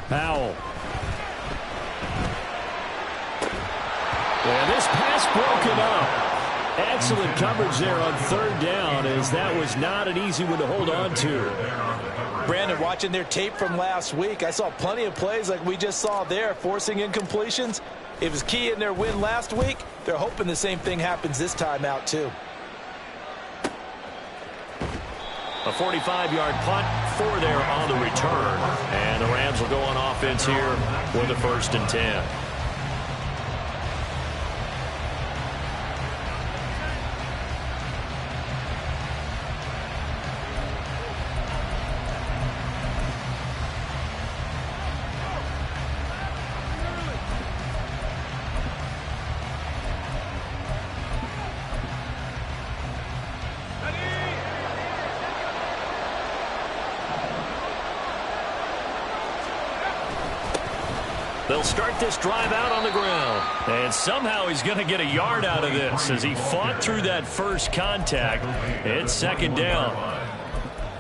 Powell. And this pass broken up. Excellent coverage there on third down, as that was not an easy one to hold on to. Brandon, watching their tape from last week, I saw plenty of plays like we just saw there, forcing incompletions. It was key in their win last week. They're hoping the same thing happens this time out, too. A 45-yard punt for there on the return. And the Rams will go on offense here with a 1st and 10. They'll start this drive out on the ground. And somehow he's going to get a yard out of this as he fought through that first contact. It's 2nd down.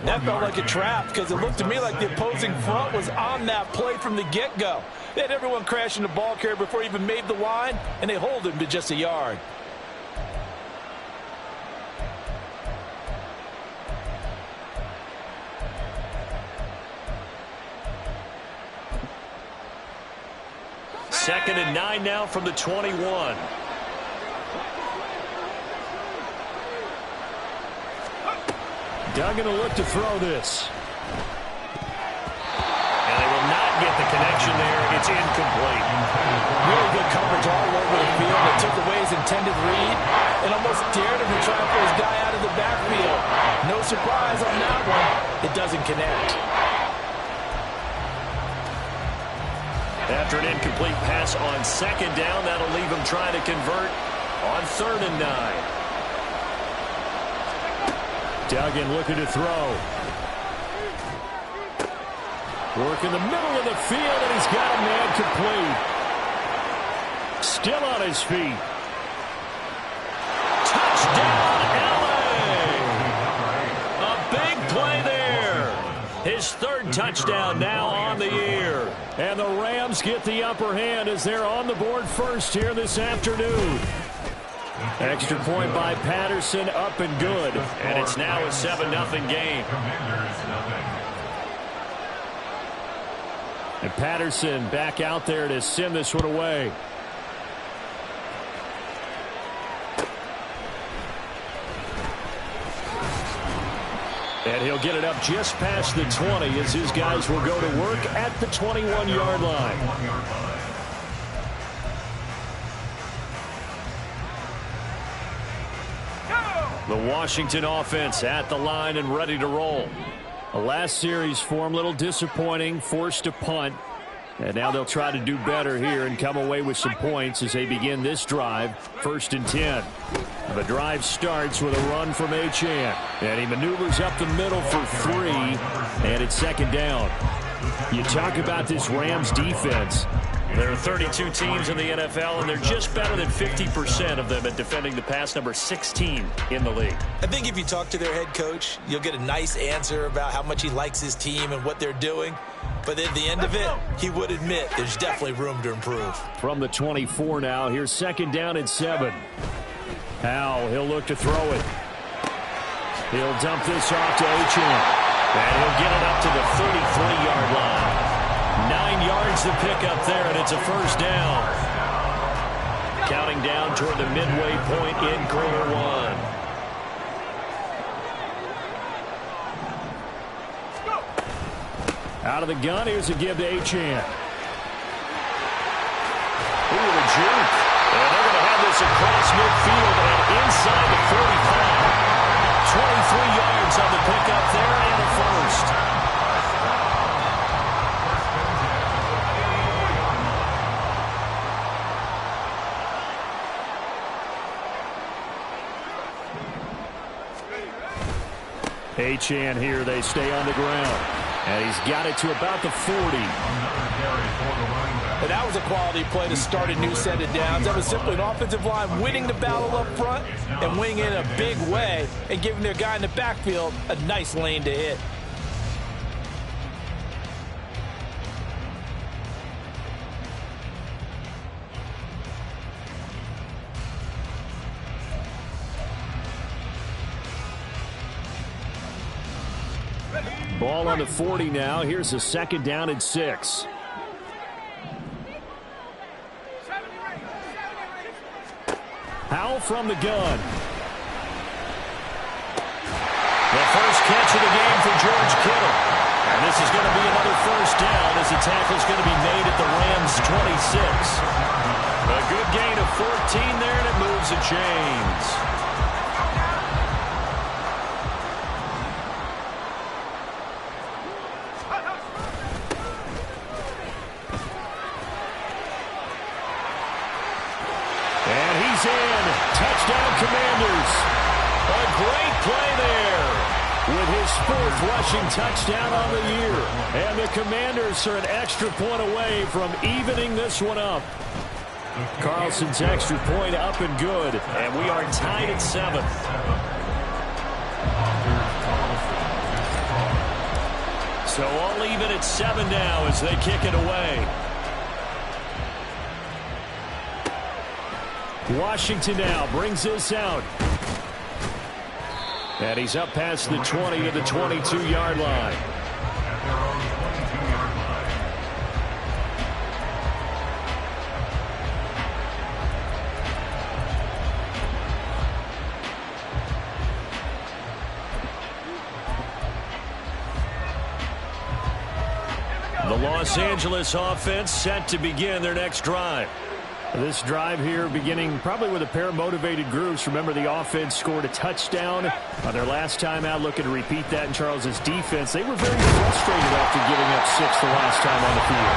That felt like a trap because it looked to me like the opposing front was on that play from the get-go. They had everyone crashing the ball carrier before he even made the line, and they hold him to just a yard. Second and 9 now from the 21. Duggan will look to throw this. And they will not get the connection there. It's incomplete. Really good coverage all over the field. It took away his intended read and almost dared him to try and pull his guy out of the backfield. No surprise on that one. It doesn't connect. After an incomplete pass on 2nd down, that'll leave him trying to convert on 3rd and 9. Duggan looking to throw. Work in the middle of the field, and he's got a man complete. Still on his feet. Touchdown, LA! A big play there. His 3rd touchdown now on the year. And the Rams get the upper hand as they're on the board first here this afternoon. Extra point by Patterson, up and good. And it's now a 7-0 game. And Patterson back out there to send this one away. And he'll get it up just past the 20 as his guys will go to work at the 21-yard line. The Washington offense at the line and ready to roll. The last series for him, a little disappointing, forced to punt. And now they'll try to do better here and come away with some points as they begin this drive. 1st and 10. The drive starts with a run from Achane. And he maneuvers up the middle for 3. And it's 2nd down. You talk about this Rams defense. There are 32 teams in the NFL, and they're just better than 50% of them at defending the pass, number 16 in the league. I think if you talk to their head coach, you'll get a nice answer about how much he likes his team and what they're doing. But at the end of it, he would admit there's definitely room to improve. From the 24 now, here's 2nd down and 7. Powell, he'll look to throw it. He'll dump this off to Achane. And he'll get it up to the 33-yard line. 9 yards to pick up there, and it's a 1st down. Counting down toward the midway point in quarter 1. Out of the gun, here's a give to Achane. Ooh, the juke. And they're going to have this across midfield and inside the 45. 23 yards on the pickup there and a 1st. Achane here, they stay on the ground. And he's got it to about the 40. And that was a quality play to start a new set of downs. That was simply an offensive line winning the battle up front and winning in a big way and giving their guy in the backfield a nice lane to hit. Ball on the 40 now. Here's a 2nd down and 6. Howell from the gun. The first catch of the game for George Kittle. And this is going to be another 1st down as the tackle is going to be made at the Rams' 26. A good gain of 14 there, and it moves the chains. And he's in. Touchdown, Commanders. A great play there with his 4th rushing touchdown on the year. And the Commanders are an extra point away from evening this one up. Carlson's extra point up and good. And we are tied at 7. So all even at 7 now as they kick it away. Washington now brings this out. And he's up past the 20 to the 22-yard line. The Los Angeles offense set to begin their next drive. This drive here beginning probably with a pair of motivated groups. Remember, the offense scored a touchdown on their last time out, looking to repeat that in Charles's defense. They were very frustrated after giving up 6 the last time on the field.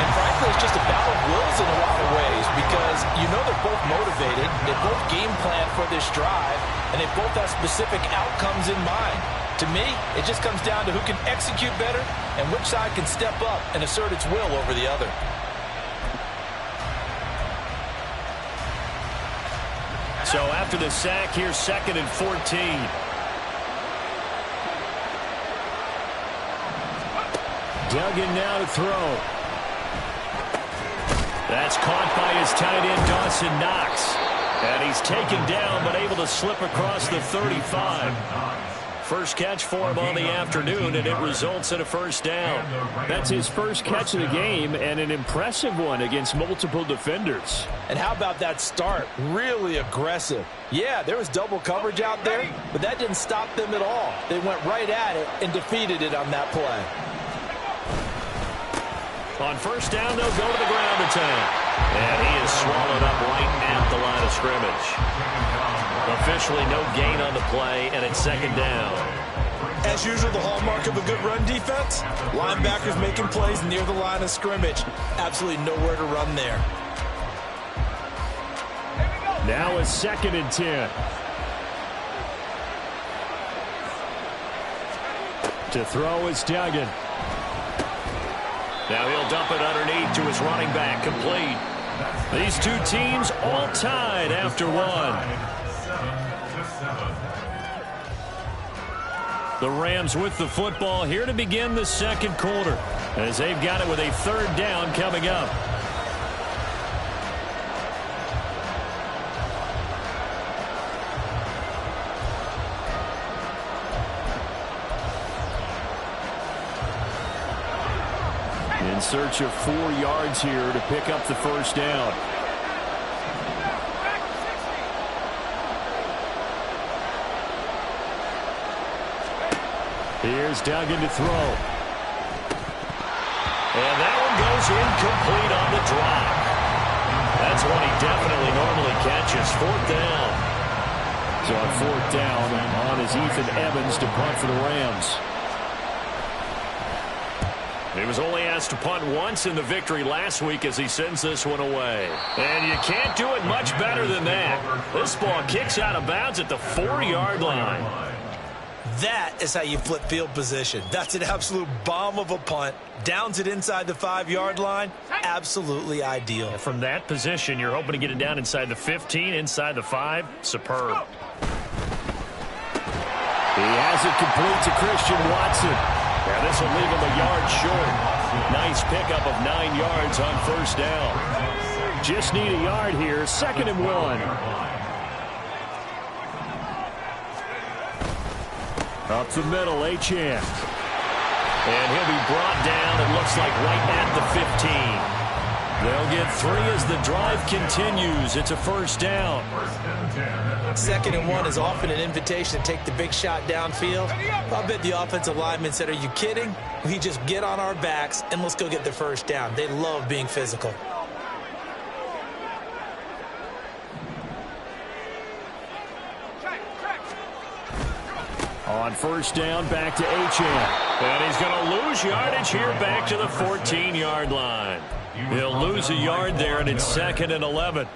And frankly, it's just a battle of wills in a lot of ways because you know they're both motivated. They both game plan for this drive, and they both have specific outcomes in mind. To me, it just comes down to who can execute better and which side can step up and assert its will over the other. So after the sack, here's 2nd and 14. Duggan now to throw. That's caught by his tight end, Dawson Knox. And he's taken down, but able to slip across the 35. First catch for him on the afternoon, and it results in a 1st down. That's his first catch of the game, and an impressive one against multiple defenders. And how about that start? Really aggressive. Yeah, there was double coverage out there, but that didn't stop them at all. They went right at it and defeated it on that play. On 1st down, they'll go to the ground attack. And he is swallowed up right at the line of scrimmage. Officially no gain on the play, and it's 2nd down. As usual, the hallmark of a good run defense, linebackers making plays near the line of scrimmage. Absolutely nowhere to run there. Now a 2nd and 10. To throw is Duggan. Now he'll dump it underneath to his running back, complete. These two teams all tied after 1. The Rams with the football here to begin the 2nd quarter, as they've got it with a 3rd down coming up. In search of 4 yards here to pick up the 1st down. Here's Duggan to throw. And that one goes incomplete on the drop. That's one he definitely normally catches. 4th down. So on 4th down, on is Ethan Evans to punt for the Rams. He was only asked to punt once in the victory last week as he sends this one away. And you can't do it much better than that. This ball kicks out of bounds at the 4-yard line. That is how you flip field position. That's an absolute bomb of a punt. Downs it inside the 5-yard line. Absolutely ideal. From that position, you're hoping to get it down inside the 15, inside the 5. Superb. He has it complete to Christian Watson. Now this will leave him a yard short. Nice pickup of 9 yards on 1st down. Just need a yard here. 2nd and 1. Up the middle, Achane. And he'll be brought down, it looks like right at the 15. They'll get 3 as the drive continues. It's a first down. 2nd and 1 is often an invitation to take the big shot downfield. I bet the offensive lineman said, are you kidding? We just get on our backs and let's go get the first down. They love being physical. On first down, back to Achane. And he's going to lose yardage here back to the 14-yard line. He'll lose a yard there, and it's 2nd and 11.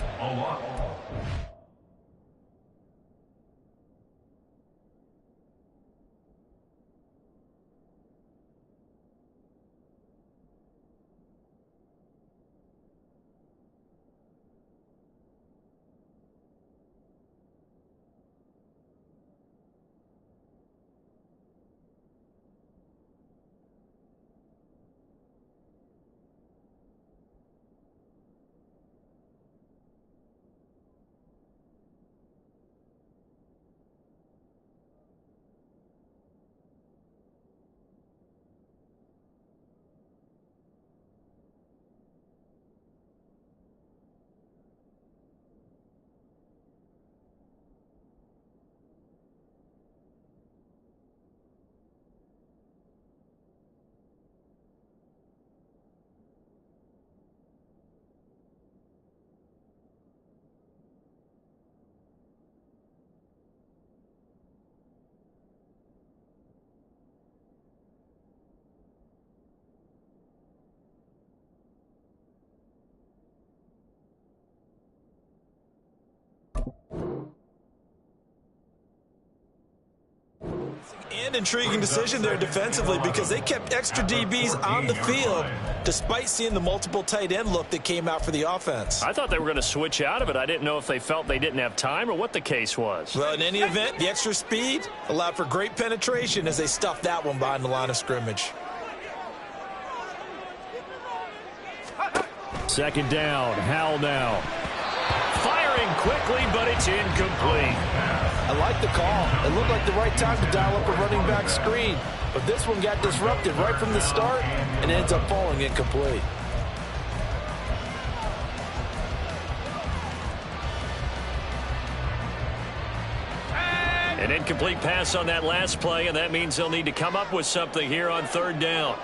And intriguing decision there defensively because they kept extra DBs on the field despite seeing the multiple tight end look that came out for the offense. I thought they were going to switch out of it. I didn't know if they felt they didn't have time or what the case was. Well, in any event, the extra speed allowed for great penetration as they stuffed that one behind the line of scrimmage. 2nd down, Howell now. Firing quickly, but it's incomplete. I like the call. It looked like the right time to dial up a running back screen. But this one got disrupted right from the start and ends up falling incomplete. An incomplete pass on that last play, and that means they'll need to come up with something here on 3rd down.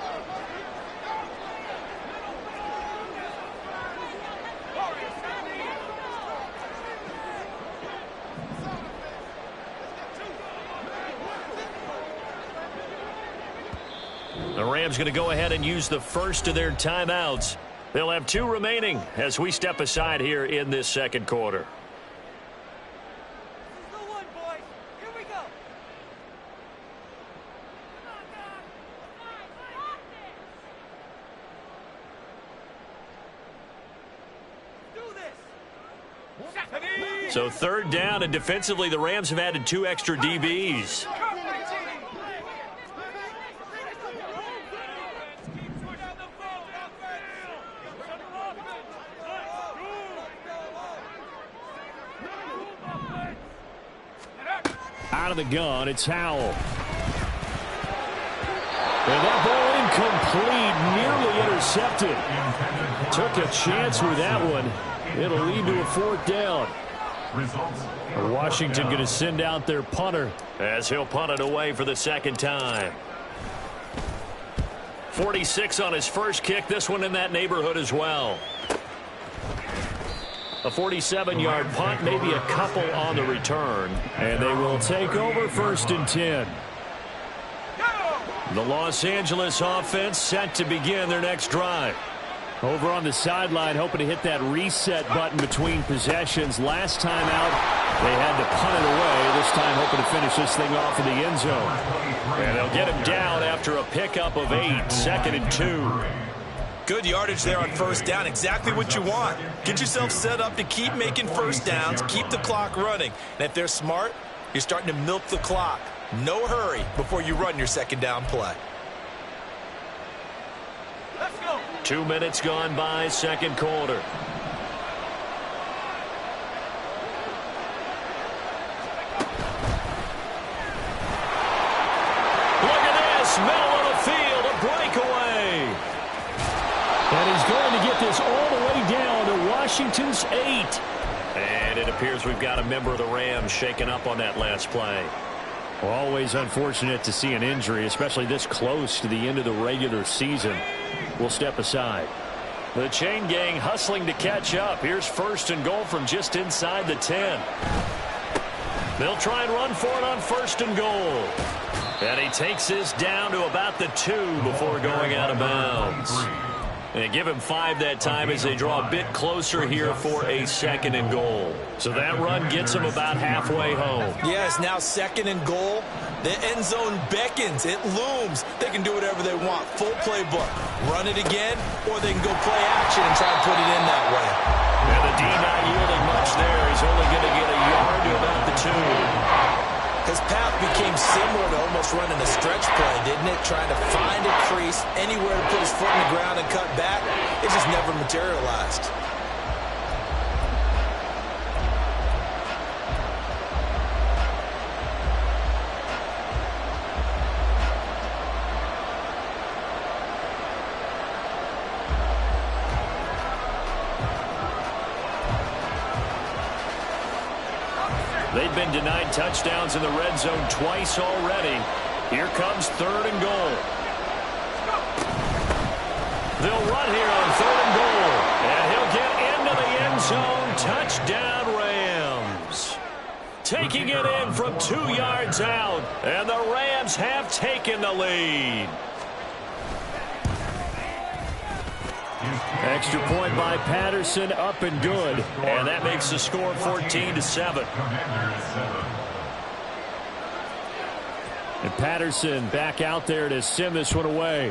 The Rams going to go ahead and use the first of their timeouts. They'll have 2 remaining as we step aside here in this 2nd quarter. So 3rd down, and defensively the Rams have added 2 extra DBs. Out of the gun, it's Howell. And that ball incomplete, nearly intercepted. Took a chance with that one. It'll lead to a 4th down. Washington going to send out their punter as he'll punt it away for the 2nd time. 46 on his first kick, this one in that neighborhood as well. A 47-yard punt, maybe a couple on the return. And they will take over 1st and 10. The Los Angeles offense set to begin their next drive. Over on the sideline, hoping to hit that reset button between possessions. Last time out, they had to punt it away. This time, hoping to finish this thing off in the end zone. And they'll get him down after a pickup of 8, 2nd and 2. Good yardage there on 1st down. Exactly what you want. Get yourself set up to keep making first downs, keep the clock running. And if they're smart, you're starting to milk the clock. No hurry before you run your 2nd down play. 2 minutes gone by, 2nd quarter. Look at this, middle of the field, a is all the way down to Washington's 8. And it appears we've got a member of the Rams shaken up on that last play. Always unfortunate to see an injury, especially this close to the end of the regular season. We'll step aside. The chain gang hustling to catch up. Here's 1st and goal from just inside the 10. They'll try and run for it on 1st and goal. And he takes this down to about the 2 before going out of bounds. And give him 5 that time as they draw a bit closer here for a 2nd and goal. So that run gets him about halfway home. Yeah, it's now 2nd and goal. The end zone beckons. It looms. They can do whatever they want. Full playbook. Run it again, or they can go play action and try and put it in that way. And the D not yielding much there. He's only going to get a yard to about the 2. His path became similar to almost running a stretch play, didn't it? Trying to find a crease, anywhere to put his foot in the ground and cut back. It just never materialized. They've been denied touchdowns in the red zone twice already. Here comes 3rd and goal. They'll run here on 3rd and goal. And he'll get into the end zone. Touchdown, Rams. Taking it in from 2 yards out. And the Rams have taken the lead. Extra point by Patterson, up and good. And that makes the score 14-7. And Patterson back out there to send this one away.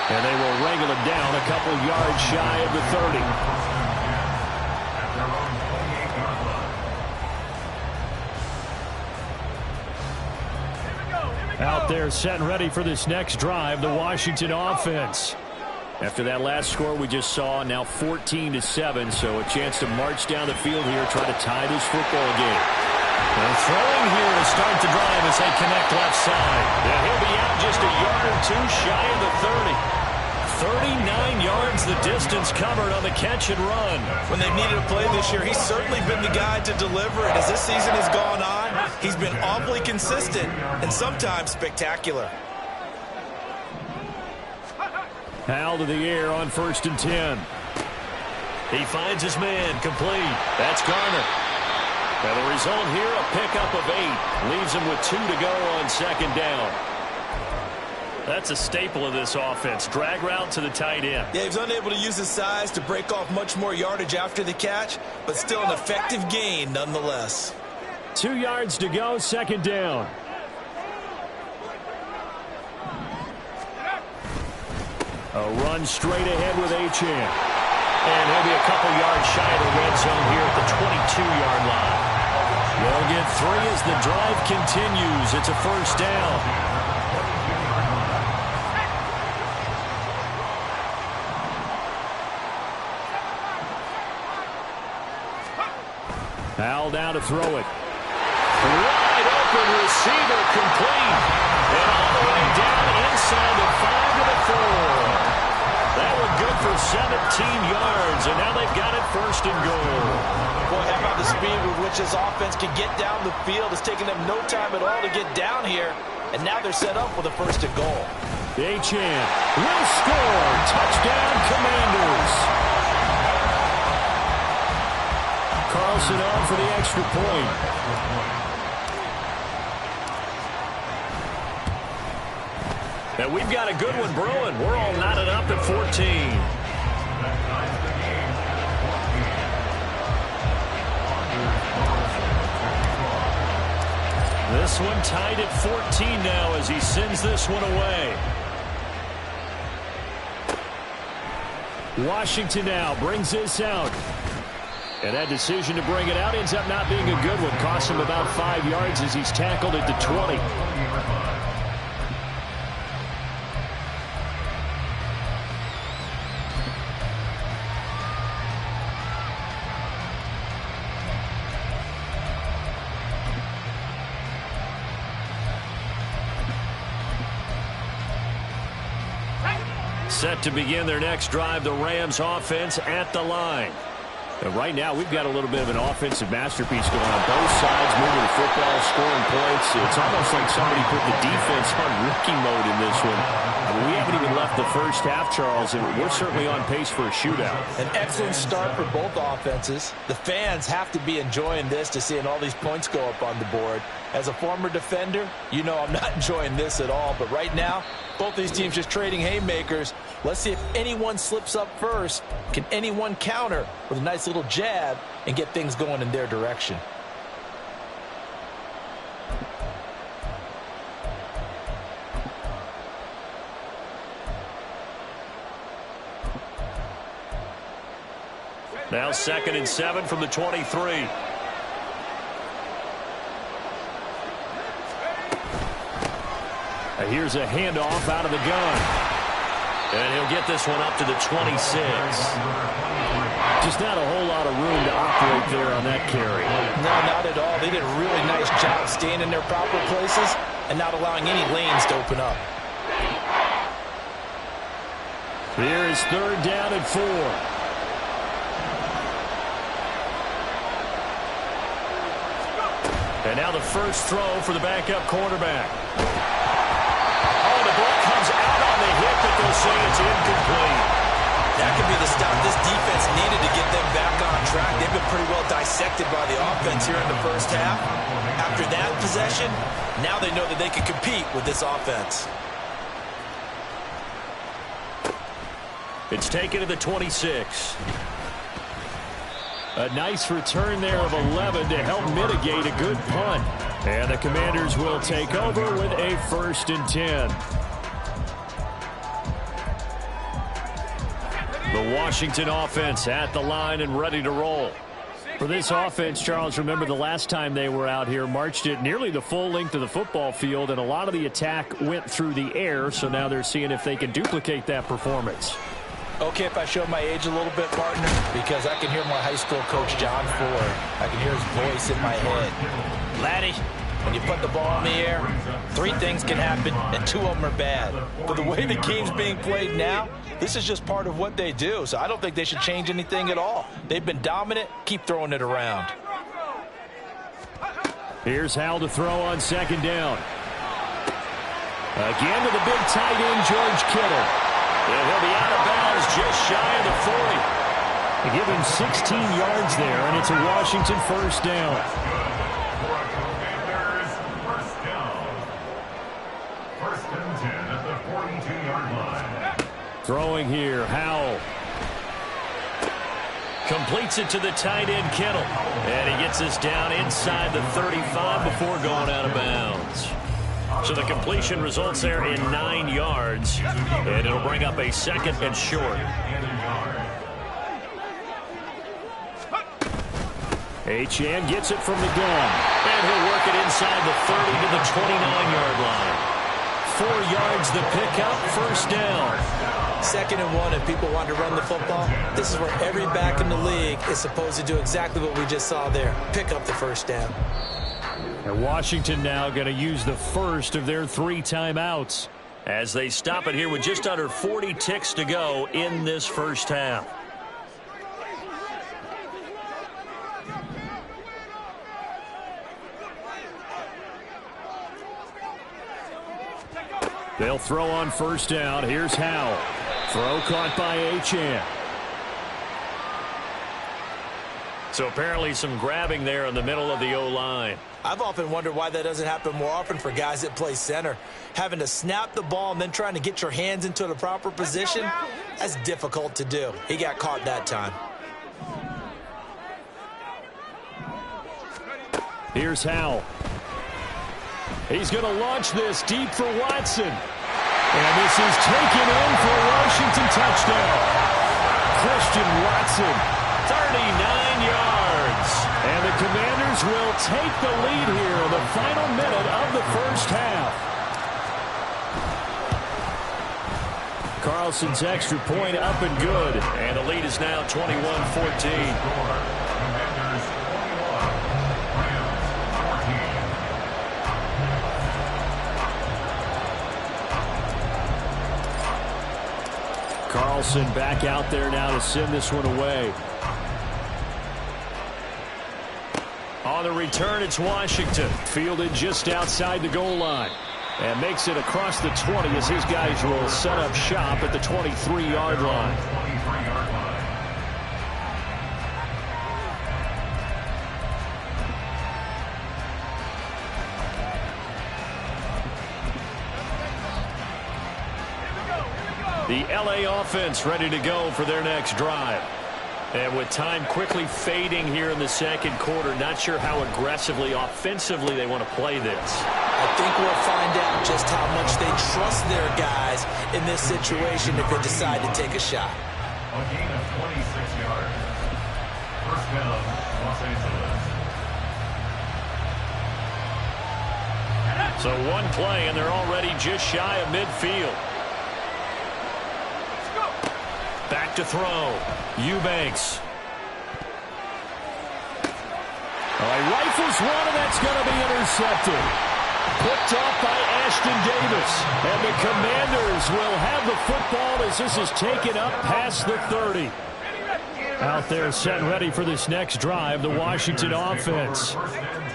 And they will wrangle him down a couple yards shy of the 30. Out there set and ready for this next drive, the Washington offense. After that last score we just saw, now 14-7, so a chance to march down the field here, try to tie this football game. And throwing here to start the drive as they connect left side. And he'll be out just a yard or 2 shy of the 30. 39 yards the distance covered on the catch and run. When they've needed a play this year, he's certainly been the guy to deliver it. As this season has gone on, he's been awfully consistent and sometimes spectacular. Hal to the air on 1st and 10. He finds his man complete. That's Garner. And the result here, a pickup of 8. Leaves him with 2 to go on 2nd down. That's a staple of this offense. Drag route to the tight end. Yeah, he's unable to use his size to break off much more yardage after the catch, but still an effective gain nonetheless. 2 yards to go, 2nd down. A run straight ahead with Achane. And he'll be a couple yards shy of the red zone here at the 22-yard line. They'll get 3 as the drive continues. It's a 1st down. Hal now to throw it. Wide open receiver complete. And all the way down inside the 5 to the 4. That one good for 17 yards. And now they've got it 1st and goal. Boy, how about the speed with which this offense can get down the field? It's taken them no time at all to get down here. And now they're set up with a 1st and goal. Achane will score. Touchdown, Commanders. Carlson on for the extra point. And we've got a good one brewing. We're all knotted up at 14. This one tied at 14 now as he sends this one away. Washington now brings this out. And that decision to bring it out ends up not being a good one. Costs him about 5 yards as he's tackled at the 20. Set to begin their next drive, the Rams offense at the line. And right now, we've got a little bit of an offensive masterpiece going on. Both sides moving the football, scoring points. It's almost like somebody put the defense on rookie mode in this one. I mean, we haven't even left the first half, Charles, and we're certainly on pace for a shootout. An excellent start for both offenses. The fans have to be enjoying this to seeing all these points go up on the board. As a former defender, you know I'm not enjoying this at all. But right now, both these teams just trading haymakers. Let's see if anyone slips up first. Can anyone counter with a nice little jab and get things going in their direction? Now 2nd and 7 from the 23. Here's a handoff out of the gun. And he'll get this one up to the 26. Just not a whole lot of room to operate there on that carry. No, not at all. They did a really nice job staying in their proper places and not allowing any lanes to open up. Here is 3rd down and 4. And now the first throw for the backup quarterback. Oh, the ball comes out on the hit, but they'll say it's incomplete. That could be the stop this defense needed to get them back on track. They've been pretty well dissected by the offense here in the first half. After that possession, now they know that they can compete with this offense. It's taken to the 26. A nice return there of 11 to help mitigate a good punt. And the Commanders will take over with a 1st and 10. The Washington offense at the line and ready to roll. For this offense, Charles, remember the last time they were out here, marched it nearly the full length of the football field, and a lot of the attack went through the air, so now they're seeing if they can duplicate that performance. Okay, if I show my age a little bit, partner, because I can hear my high school coach, John Ford. I can hear his voice in my head. Laddie, when you put the ball in the air, 3 things can happen, and 2 of them are bad. But the way the game's being played now, this is just part of what they do, so I don't think they should change anything at all. They've been dominant. Keep throwing it around. Here's Howell to throw on 2nd down. Again to the big tight end, George Kittle. And he'll be out of bounds just shy of the 40. They give him 16 yards there, and it's a Washington 1st down. Throwing here, Howell. Completes it to the tight end, Kittle. And he gets us down inside the 35 before going out of bounds. So the completion results there in 9 yards. And it'll bring up a 2nd and short. Achane gets it from the gun. And he'll work it inside the 30 to the 29-yard line. 4 yards the pickup, 1st down. 2nd and 1, if people want to run the football, this is where every back in the league is supposed to do exactly what we just saw there. Pick up the 1st down. And Washington now going to use the first of their 3 timeouts as they stop it here with just under 40 ticks to go in this first half. They'll throw on 1st down. Here's Howell. Throw caught by Achane. So apparently some grabbing there in the middle of the O-line. I've often wondered why that doesn't happen more often for guys that play center. Having to snap the ball and then trying to get your hands into the proper position, that's difficult to do. He got caught that time. Here's Howell. He's going to launch this deep for Watson. And this is taken in for a Washington touchdown. Christian Watson, 39 yards. And the Commanders will take the lead here in the final minute of the first half. Carlson's extra point up and good. And the lead is now 21-14. Wilson back out there now to send this one away. On the return, it's Washington. Fielded just outside the goal line. And makes it across the 20 as his guys will set up shop at the 23-yard line. The LA offense ready to go for their next drive. And with time quickly fading here in the second quarter, not sure how aggressively, offensively they want to play this. I think we'll find out just how much they trust their guys in this situation if they decide to take a shot. A gain of 26 yards. First down, Los Angeles. So one play, and they're already just shy of midfield. Back to throw. Eubanks. He rifles one, and that's going to be intercepted. Picked off by Ashton Davis. And the Commanders will have the football as this is taken up past the 30. Out there set and ready for this next drive, the Washington offense.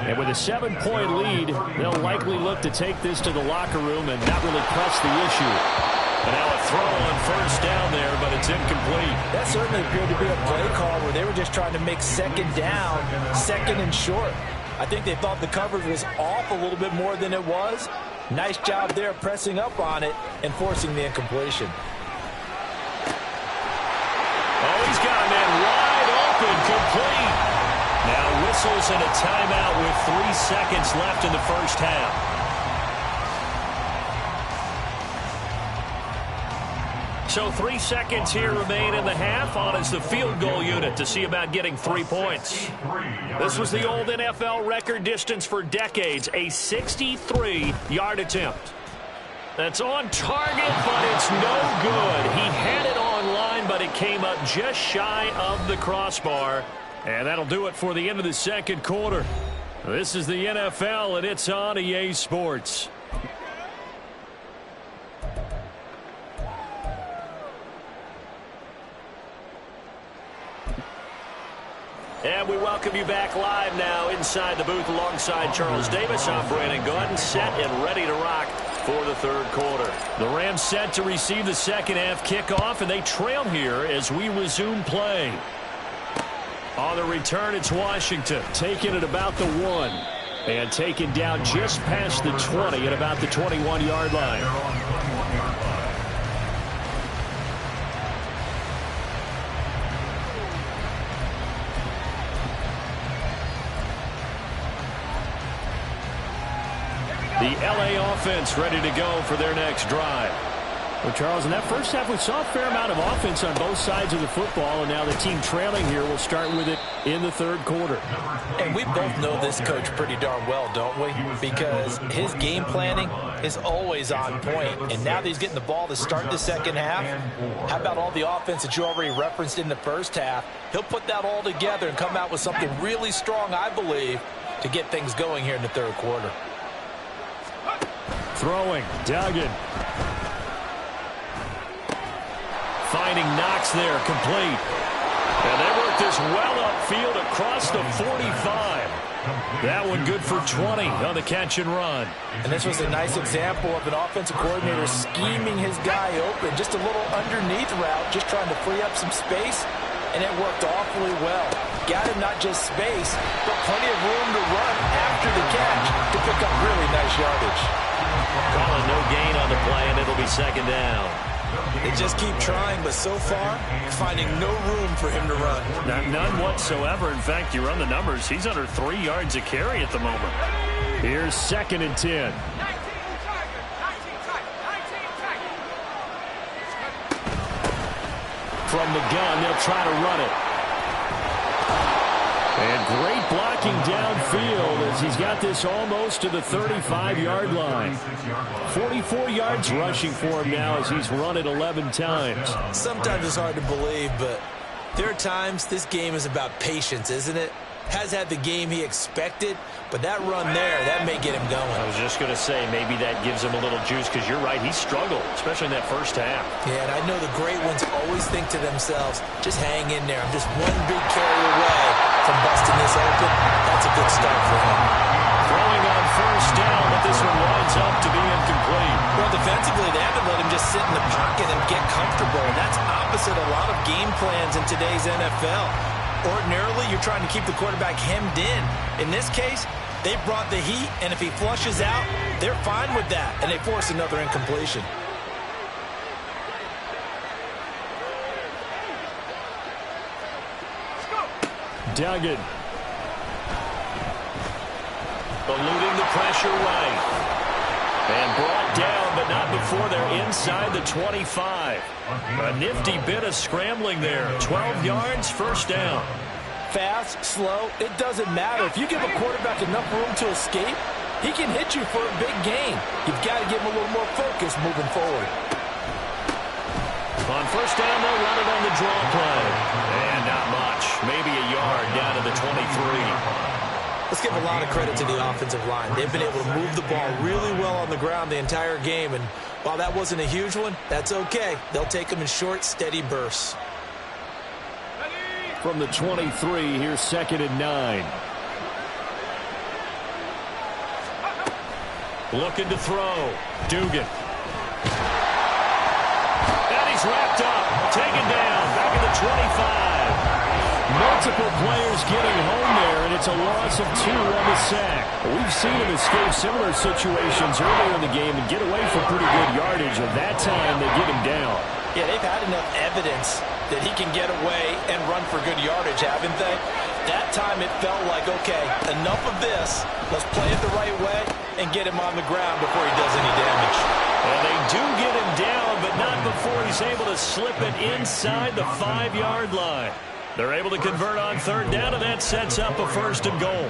And with a 7-point lead, they'll likely look to take this to the locker room and not really press the issue. And now a throw on first down there, but it's incomplete. That certainly appeared to be a play call where they were just trying to make second down, second and short. I think they thought the coverage was off a little bit more than it was. Nice job there pressing up on it and forcing the incompletion. Oh, he's got a man wide open, complete. Now whistles and a timeout with 3 seconds left in the first half. So 3 seconds here remain in the half. On is the field goal unit to see about getting 3 points. This was the old NFL record distance for decades, a 63-yard attempt. That's on target, but it's no good. He had it on line, but it came up just shy of the crossbar. And that'll do it for the end of the second quarter. This is the NFL, and it's on EA Sports. And we welcome you back live now inside the booth alongside Charles Davis. I'm Brandon Gordon, set and ready to rock for the third quarter. The Rams set to receive the second half kickoff, and they trail here as we resume play. On the return, it's Washington, taking it about the 1. And taken down just past the 20 at about the 21-yard line. The LA offense ready to go for their next drive. Well, Charles, in that first half, we saw a fair amount of offense on both sides of the football, and now the team trailing here will start with it in the third quarter. And we both know this coach pretty darn well, don't we? Because his game planning is always on point. And now that he's getting the ball to start the second half, how about all the offense that you already referenced in the first half? He'll put that all together and come out with something really strong, I believe, to get things going here in the third quarter. Throwing, Duggan. Finding Knox there, complete. And they work this well upfield across the 45. That one good for 20 on the catch and run. And this was a nice example of an offensive coordinator scheming his guy open. Just a little underneath route, just trying to free up some space. And it worked awfully well. Got him not just space, but plenty of room to run after the catch to pick up really nice yardage. Calling no gain on the play, and it'll be second down. They just keep trying, but so far, finding no room for him to run. None whatsoever. In fact, you run the numbers. He's under 3 yards a carry at the moment. Here's 2nd and 10. From the gun, they'll try to run it. And great blocking downfield as he's got this almost to the 35-yard line. 44 yards rushing for him now as he's run it 11 times. Sometimes it's hard to believe, but there are times this game is about patience, isn't it? has had the game he expected, but that run there, that may get him going. I was just going to say, maybe that gives him a little juice, because you're right, he struggled, especially in that first half. Yeah, and I know the great ones always think to themselves, just hang in there. I'm just one big carry away from busting this open. That's a good start for him. Throwing on first down, but this one winds up to be incomplete. Well, defensively, they haven't let him just sit in the pocket and get comfortable. And that's opposite a lot of game plans in today's NFL. Ordinarily, you're trying to keep the quarterback hemmed in. In this case, they brought the heat, and if he flushes out, they're fine with that, and they force another incompletion. Duggan. Eluding the pressure right. And brought down, but not before they're inside the 25. A nifty bit of scrambling there. 12 yards, first down. Fast, slow, it doesn't matter. If you give a quarterback enough room to escape, he can hit you for a big gain. You've got to give him a little more focus moving forward. On first down, they'll run it on the draw play. And not much. Maybe a yard down to the 23. Let's give a lot of credit to the offensive line. They've been able to move the ball really well on the ground the entire game. And while that wasn't a huge one, that's okay. They'll take them in short, steady bursts. From the 23, here's 2nd and 9. Looking to throw. Dugan. And he's wrapped up. Taken down. Back at the 25. Multiple players getting home there, and it's a loss of 2 on the sack. We've seen him escape similar situations earlier in the game and get away from pretty good yardage, and that time they get him down. Yeah, they've had enough evidence that he can get away and run for good yardage, haven't they? That time it felt like, okay, enough of this. Let's play it the right way and get him on the ground before he does any damage. And they do get him down, but not before he's able to slip it inside the 5-yard line. They're able to convert on 3rd down, and that sets up a 1st and goal.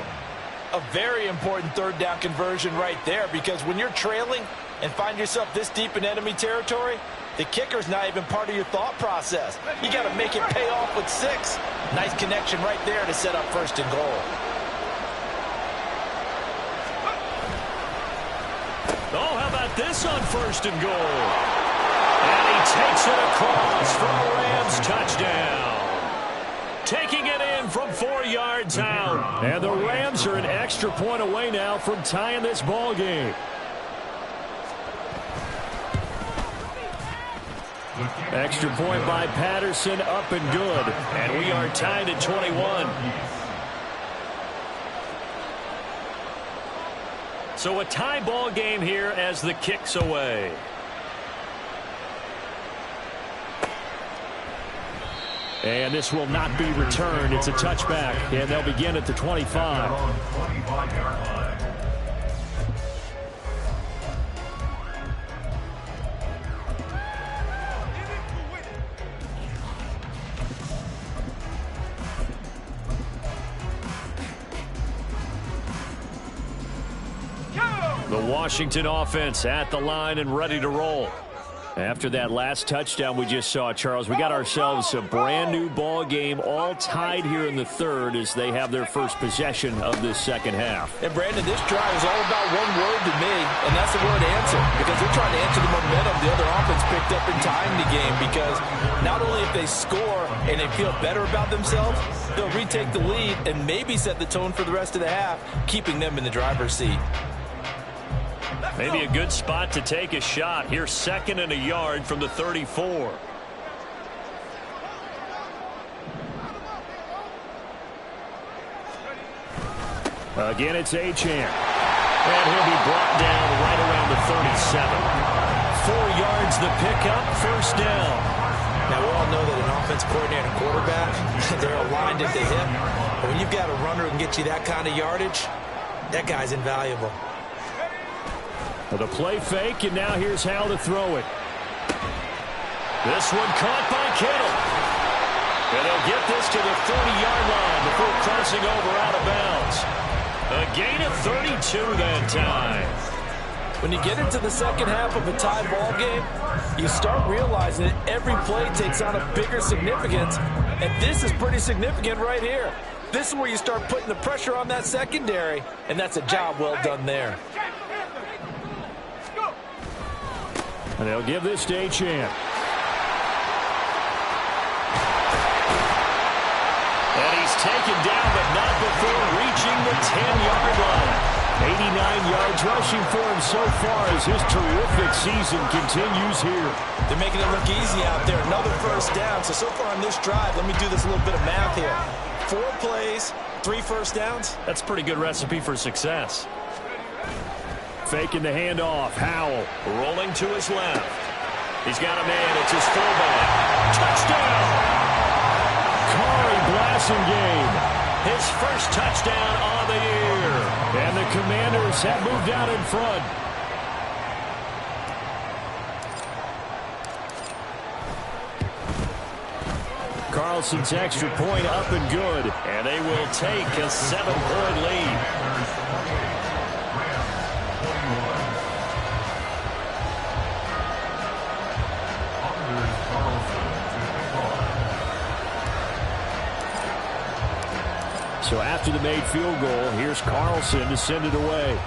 A very important 3rd down conversion right there, because when you're trailing and find yourself this deep in enemy territory, the kicker's not even part of your thought process. You got to make it pay off with 6. Nice connection right there to set up 1st and goal. Oh, how about this on 1st and goal? And he takes it across for a Rams touchdown. Taking it in from 4 yards out. And the Rams are an extra point away now from tying this ball game. Extra point by Patterson, up and good. And we are tied at 21. So a tie ball game here as the kick's away. And this will not be returned. It's a touchback, and they'll begin at the 25. The Washington offense at the line and ready to roll. After that last touchdown we just saw, Charles, we got ourselves a brand new ball game, all tied here in the 3rd as they have their first possession of this 2nd half. And Brandon, this drive is all about one word to me, and that's the word answer, because they're trying to answer the momentum the other offense picked up in tying the game, because not only if they score and they feel better about themselves, they'll retake the lead and maybe set the tone for the rest of the half, keeping them in the driver's seat. Maybe a good spot to take a shot. Here's 2nd and a yard from the 34. Again, it's Achane. And he'll be brought down right around the 37. 4 yards the pickup, 1st down. Now, we all know that an offense coordinator and quarterback, they're aligned at the hip. But when you've got a runner who can get you that kind of yardage, that guy's invaluable. The play fake, and now here's how to throw it. This one caught by Kittle. And they'll get this to the 30-yard line before crossing over out of bounds. A gain of 32 that time. When you get into the 2nd half of a tie ball game, you start realizing that every play takes on a bigger significance, and this is pretty significant right here. This is where you start putting the pressure on that secondary, and that's a job well done there. And they'll give this to a chance. And he's taken down, but not before reaching the 10-yard line. 89 yards rushing for him so far as his terrific season continues here. They're making it look easy out there. Another first down. So far on this drive, let me do this little bit of math here. 4 plays, 3 first downs. That's a pretty good recipe for success. Faking the handoff. Howell rolling to his left. He's got a man. It's his fullback. Touchdown! Corey Blasingame. His first touchdown on the year. And the Commanders have moved out in front. Carlson's extra point up and good. And they will take a 7-point lead. So after the made field goal, here's Carlson to send it away.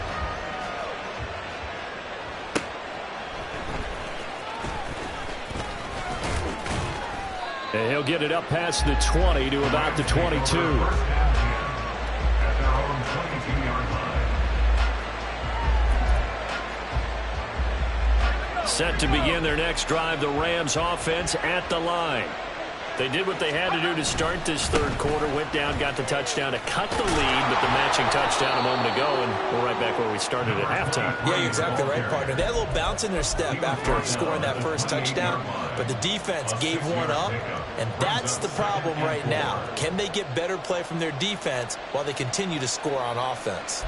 And he'll get it up past the 20 to about the 22. Set to begin their next drive, the Rams offense at the line. They did what they had to do to start this third quarter, went down, got the touchdown to cut the lead, but the matching touchdown a moment ago, and we're right back where we started at halftime. Yeah, you're exactly right, partner. They had a little bounce in their step after scoring that first touchdown, but the defense gave one up, and that's the problem right now. Can they get better play from their defense while they continue to score on offense?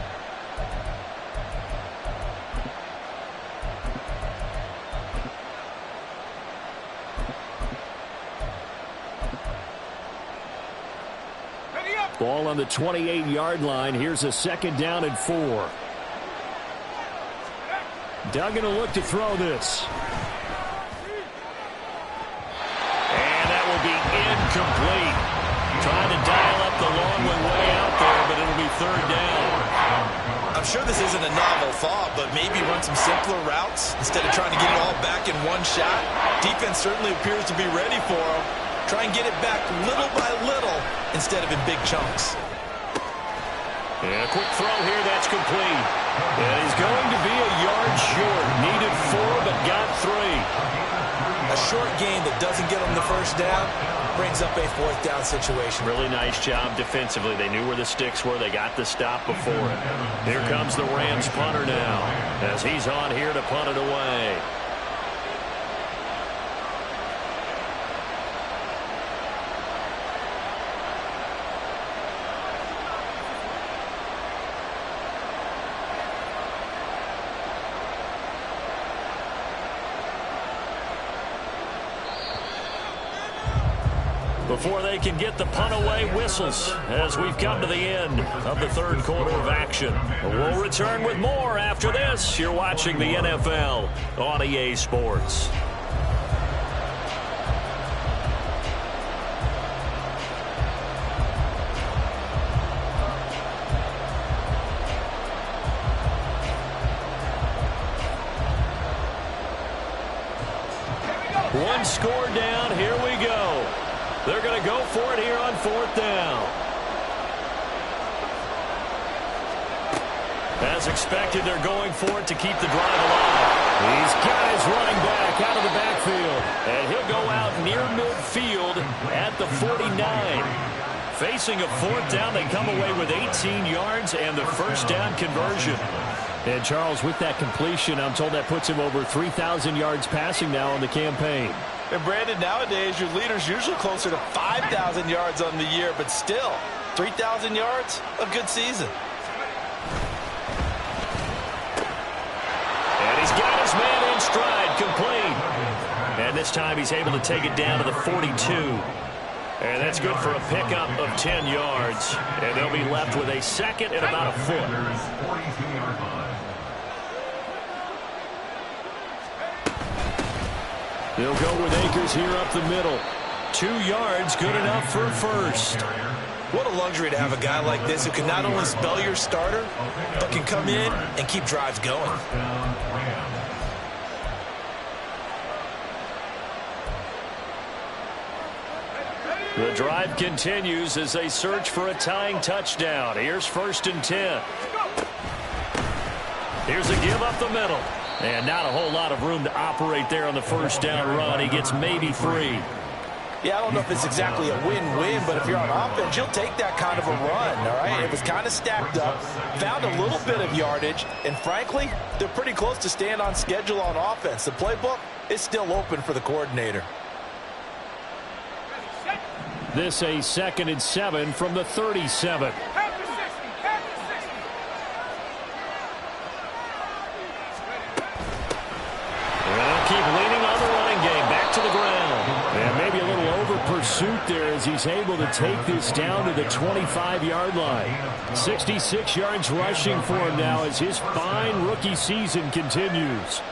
Ball on the 28-yard line. Here's a 2nd down and 4. Duggan will look to throw this. And that will be incomplete. Trying to dial up the long way out there, but it'll be 3rd down. I'm sure this isn't a novel thought, but maybe run some simpler routes instead of trying to get it all back in one shot. Defense certainly appears to be ready for them. Try and get it back little by little instead of in big chunks. And a quick throw here, that's complete. And he's going to be a yard short. Needed 4, but got 3. A short gain that doesn't get him the first down brings up a 4th down situation. Really nice job defensively. They knew where the sticks were. They got the stop before it. Here comes the Rams punter now, as he's on here to punt it away. Before they can get the punt away, whistles as we've come to the end of the 3rd quarter of action. We'll return with more after this. You're watching the NFL on EA Sports. One score down. Here we go. They're going to go for it here on 4th down. As expected, they're going for it to keep the drive alive. He's got his running back out of the backfield. And he'll go out near midfield at the 49. Facing a 4th down, they come away with 18 yards and the first down conversion. And Charles, with that completion, I'm told that puts him over 3,000 yards passing now on the campaign. And Brandon, nowadays your leader's usually closer to 5,000 yards on the year, but still 3,000 yards, a good season. And he's got his man in stride, complete. And this time he's able to take it down to the 42. And that's good for a pickup of 10 yards. And they'll be left with a 2nd and about a foot. They'll go with Akers here up the middle. 2 yards, good enough for first. What a luxury to have a guy like this who can not only spell your starter, but can come in and keep drives going. The drive continues as they search for a tying touchdown. Here's 1st and 10. Here's a give up the middle. And not a whole lot of room to operate there on the first down run. He gets maybe 3. Yeah, I don't know if it's exactly a win-win, but if you're on offense, you'll take that kind of a run, all right? It was kind of stacked up, found a little bit of yardage, and frankly, they're pretty close to staying on schedule on offense. The playbook is still open for the coordinator. This a 2nd and 7 from the 37. They'll keep leaning on the running game. Back to the ground. And maybe a little over pursuit there as he's able to take this down to the 25-yard line. 66 yards rushing for him now as his fine rookie season continues.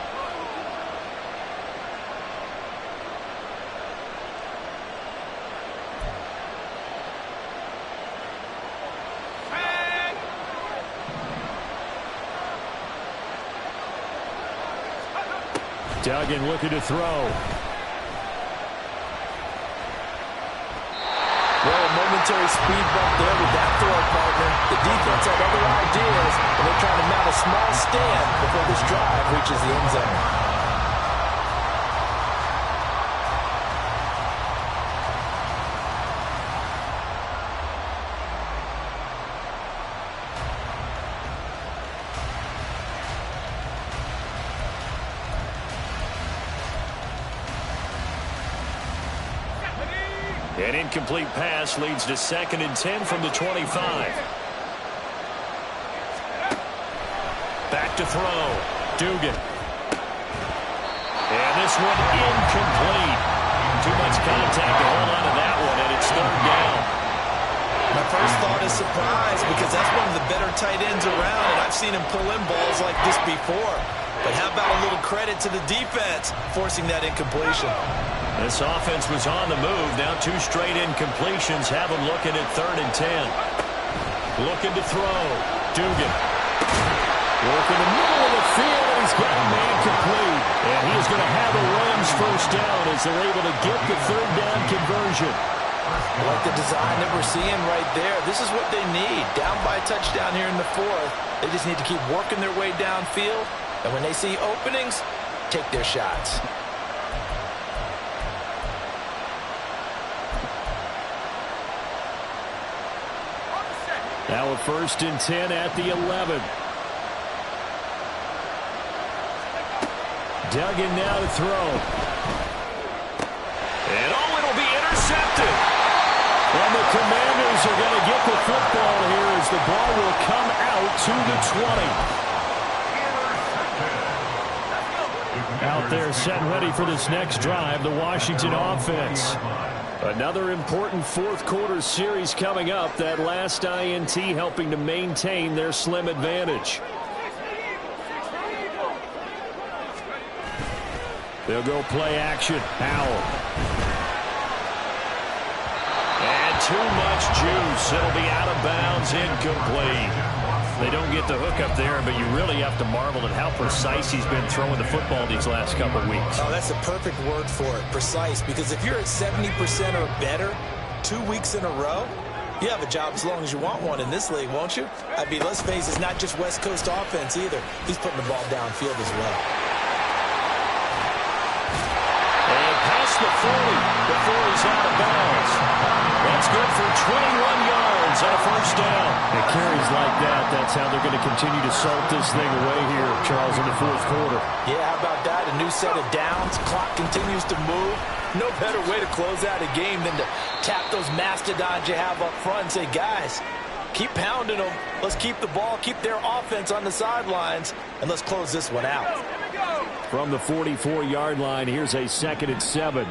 Duggan looking to throw. Well, a momentary speed bump there with that throw partner. The defense had other ideas, and they're trying to mount a small stand before this drive reaches the end zone. An incomplete pass leads to 2nd and 10 from the 25. Back to throw. Dugan. And this one incomplete. Too much contact to hold on to that one, and it's 3rd down. My first thought is surprise, because that's one of the better tight ends around, and I've seen him pull in balls like this before. But how about a little credit to the defense forcing that incompletion? This offense was on the move. Now 2 straight incompletions have them looking at 3rd and 10. Looking to throw. Dugan. Working the middle of the field, and he's got a man complete. And he is going to have a Rams first down as they're able to get the 3rd down conversion. I like the design that we're seeing right there. This is what they need. Down by a touchdown here in the 4th. They just need to keep working their way downfield. And when they see openings, take their shots. Now a 1st and 10 at the 11. Duggan now to throw. And it'll be intercepted. And the Commanders are going to get the football here as the ball will come out to the 20. Out there set ready for this next drive, the Washington offense. Another important 4th quarter series coming up. That last INT helping to maintain their slim advantage. They'll go play action. Powell. And too much juice. It'll be out of bounds, incomplete. They don't get the hook up there, but you really have to marvel at how precise he's been throwing the football these last couple of weeks. Oh, that's a perfect word for it, precise, because if you're at 70% or better 2 weeks in a row, you have a job as long as you want one in this league, won't you? I mean, let's face it, it's not just West Coast offense either. He's putting the ball downfield as well. And past the 40 before he's out of bounds. That's good for 21 yards on a first down. It carries like that. That's how they're going to continue to salt this thing away here, Charles, in the 4th quarter. Yeah, how about that? A new set of downs. Clock continues to move. No better way to close out a game than to tap those mastodons you have up front and say, guys, keep pounding them. Let's keep the ball, keep their offense on the sidelines, and let's close this one out. From the 44-yard line, here's a 2nd and 7.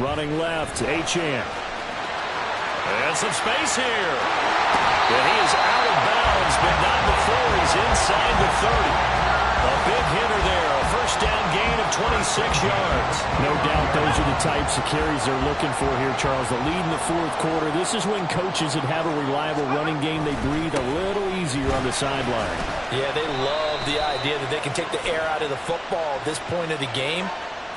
Running left, Achane. And some space here. And he is out of bounds, but not before he's inside the 30. A big hitter there. A first down gain of 26 yards. No doubt those are the types of carries they're looking for here, Charles. The lead in the fourth quarter. This is when coaches that have a reliable running game, they breathe a little easier on the sideline. Yeah, they love the idea that they can take the air out of the football at this point of the game.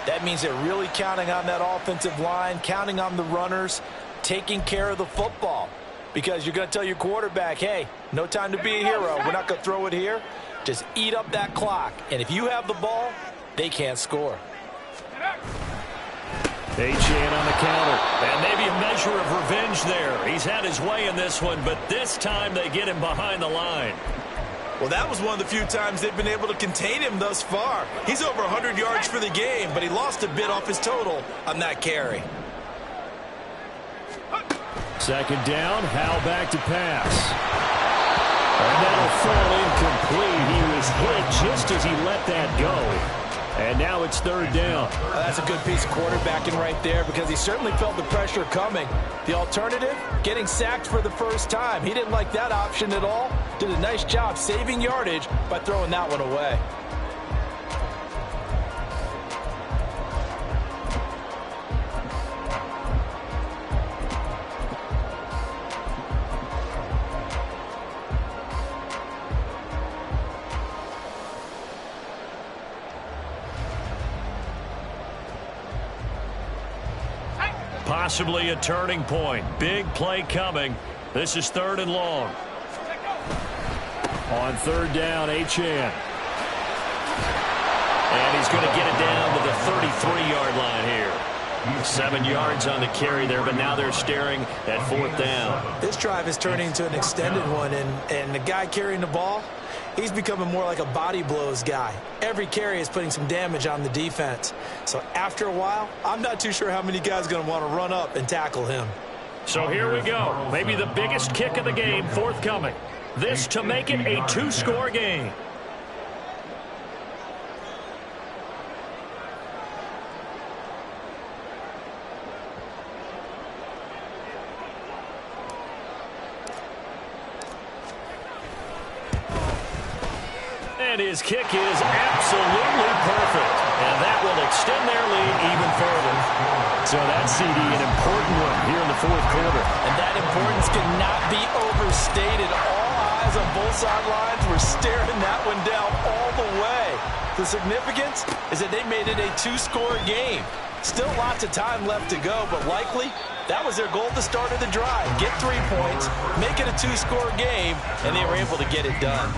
That means they're really counting on that offensive line, counting on the runners, taking care of the football. Because you're going to tell your quarterback, hey, no time to be a hero. We're not going to throw it here. Just eat up that clock. And if you have the ball, they can't score. Achane on the counter. And maybe a measure of revenge there. He's had his way in this one, but this time they get him behind the line. Well, that was one of the few times they've been able to contain him thus far. He's over 100 yards for the game, but he lost a bit off his total on that carry. Second down, Howell back to pass. And that'll fall incomplete. He was hit just as he let that go. And now it's third down. That's a good piece of quarterbacking right there because he certainly felt the pressure coming. The alternative, getting sacked for the first time. He didn't like that option at all. Did a nice job saving yardage by throwing that one away. Possibly a turning point. Big play coming. This is third and long. On third down, Achane. And he's going to get it down to the 33-yard line here. 7 yards on the carry there, but now they're staring at fourth down. This drive is turning into an extended one, and the guy carrying the ball, he's becoming more like a body blows guy. Every carry is putting some damage on the defense. So after a while, I'm not too sure how many guys are going to want to run up and tackle him. So here we go. Maybe the biggest kick of the game forthcoming. This to make it a 2-score game. And his kick is absolutely perfect. And that will extend their lead even further. So that CD, an important one here in the fourth quarter. And that importance cannot be overstated. All eyes on both sidelines were staring that one down all the way. The significance is that they made it a 2-score game. Still lots of time left to go, but likely that was their goal at the start of the drive. Get 3 points, make it a 2-score game, and they were able to get it done.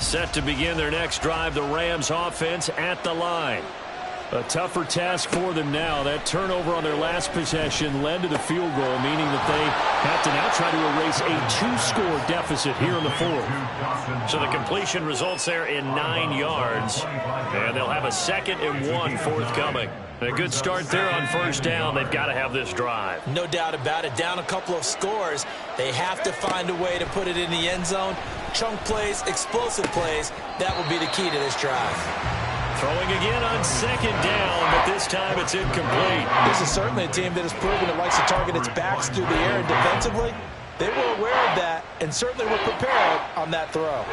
Set to begin their next drive, the Rams offense at the line. A tougher task for them now. That turnover on their last possession led to the field goal, meaning that they have to now try to erase a 2-score deficit here in the fourth. So the completion results there in 9 yards. And they'll have a 2nd and 1 forthcoming. A good start there on first down. They've got to have this drive. No doubt about it. Down a couple of scores. They have to find a way to put it in the end zone. Chunk plays, explosive plays. That will be the key to this drive. Throwing again on 2nd down, but this time it's incomplete. This is certainly a team that has proven it likes to target its backs through the air and defensively. They were aware of that and certainly were prepared on that throw.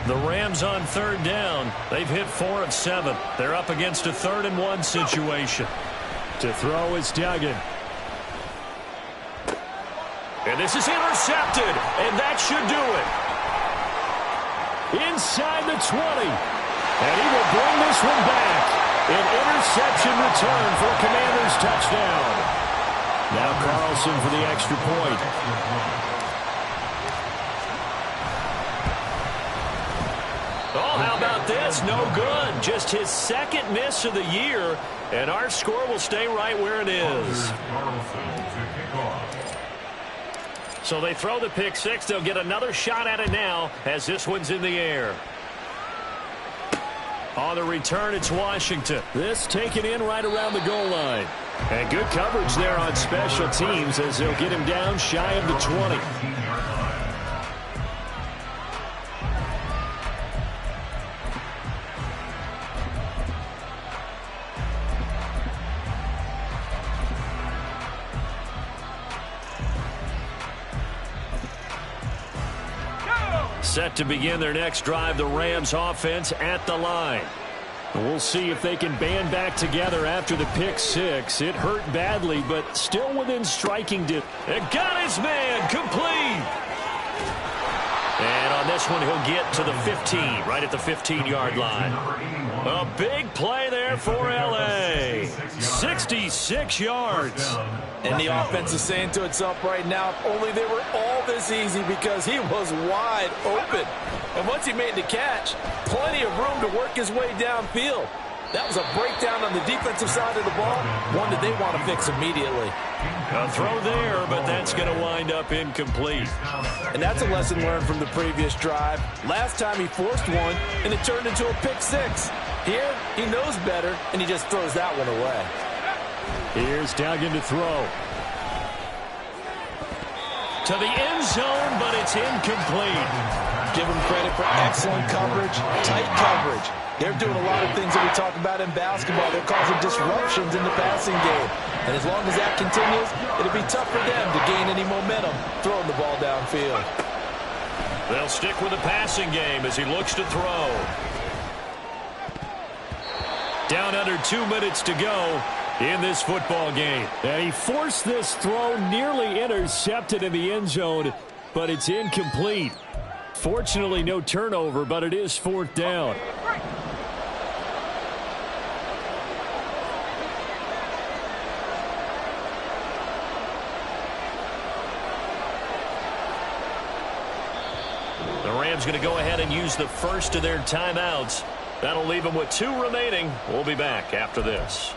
The Rams on third down. They've hit 4 of 7. They're up against a 3rd and 1 situation. To throw is Duggan. And this is intercepted, and that should do it. Inside the 20. And he will bring this one back. An interception return for a Commanders touchdown. Now Carlson for the extra point. Oh, how about this? No good. Just his 2nd miss of the year, and our score will stay right where it is. So they throw the pick 6. They'll get another shot at it now as this one's in the air. On the return, it's Washington. This taken in right around the goal line. And good coverage there on special teams as they'll get him down shy of the 20. Set to begin their next drive, the Rams offense at the line. We'll see if they can band back together after the pick six. It hurt badly, but still within striking distance. And got his man complete. And on this one, he'll get to the 15, right at the 15-yard line. A big play there for L.A. 66 yards. And the offense is saying to itself right now, if only they were all this easy, because he was wide open. And once he made the catch, plenty of room to work his way downfield. That was a breakdown on the defensive side of the ball, one that they want to fix immediately. A throw there, but that's going to wind up incomplete. And that's a lesson learned from the previous drive. Last time he forced one, and it turned into a pick six. Here, he knows better, and he just throws that one away. Here's Duggan to throw. To the end zone, but it's incomplete. Give him credit for excellent coverage, tight coverage. They're doing a lot of things that we talk about in basketball. They're causing disruptions in the passing game. And as long as that continues, it'll be tough for them to gain any momentum throwing the ball downfield. They'll stick with the passing game as he looks to throw. Down under 2 minutes to go in this football game. And he forced this throw, nearly intercepted in the end zone, but it's incomplete. Fortunately, no turnover, but it is fourth down. The Rams going to go ahead and use the first of their timeouts. That'll leave them with 2 remaining. We'll be back after this.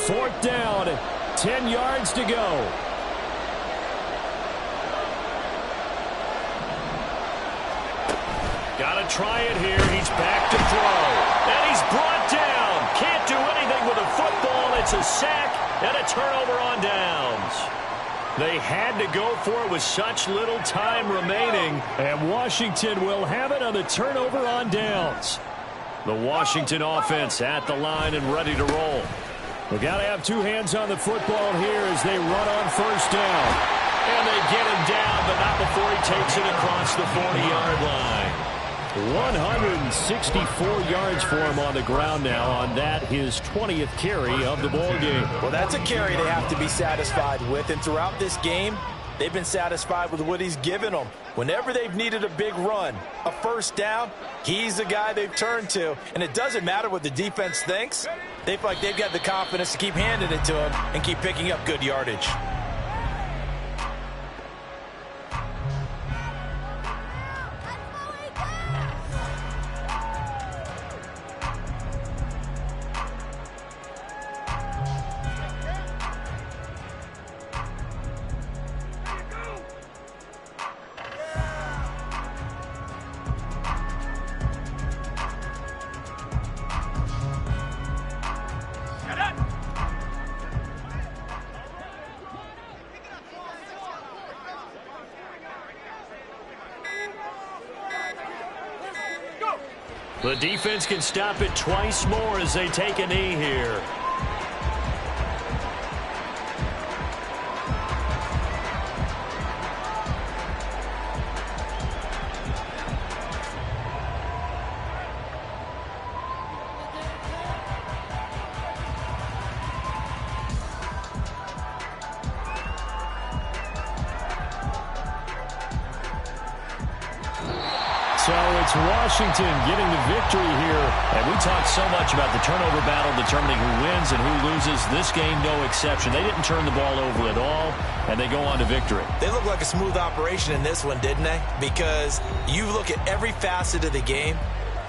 Fourth down, 10 yards to go. Got to try it here. He's back to throw. And he's brought down. Can't do anything with a football. It's a sack and a turnover on downs. They had to go for it with such little time remaining. And Washington will have it on the turnover on downs. The Washington offense at the line and ready to roll. We've got to have 2 hands on the football here as they run on first down. And they get him down, but not before he takes it across the 40-yard line. 164 yards for him on the ground now on that, his 20th carry of the ball game. Well, that's a carry they have to be satisfied with. And throughout this game, they've been satisfied with what he's given them. Whenever they've needed a big run, a first down, he's the guy they've turned to. And it doesn't matter what the defense thinks. They feel like they've got the confidence to keep handing it to him and keep picking up good yardage. The defense can stop it twice more as they take a knee here. So it's Washington getting the victory here. And we talked so much about the turnover battle determining who wins and who loses. This game, no exception. They didn't turn the ball over at all, and they go on to victory. They look like a smooth operation in this one, didn't they? Because you look at every facet of the game,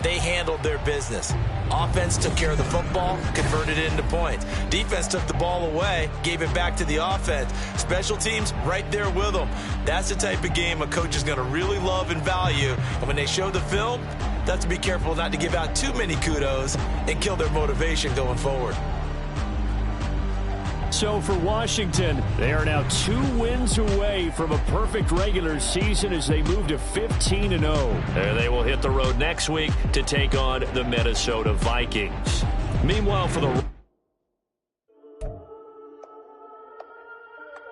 they handled their business. Offense took care of the football, converted it into points. Defense took the ball away, gave it back to the offense. Special teams, right there with them. That's the type of game a coach is going to really love and value. And when they show the film, that's to be careful not to give out too many kudos and kill their motivation going forward. So for Washington, they are now 2 wins away from a perfect regular season as they move to 15-0. And they will hit the road next week to take on the Minnesota Vikings. Meanwhile, for the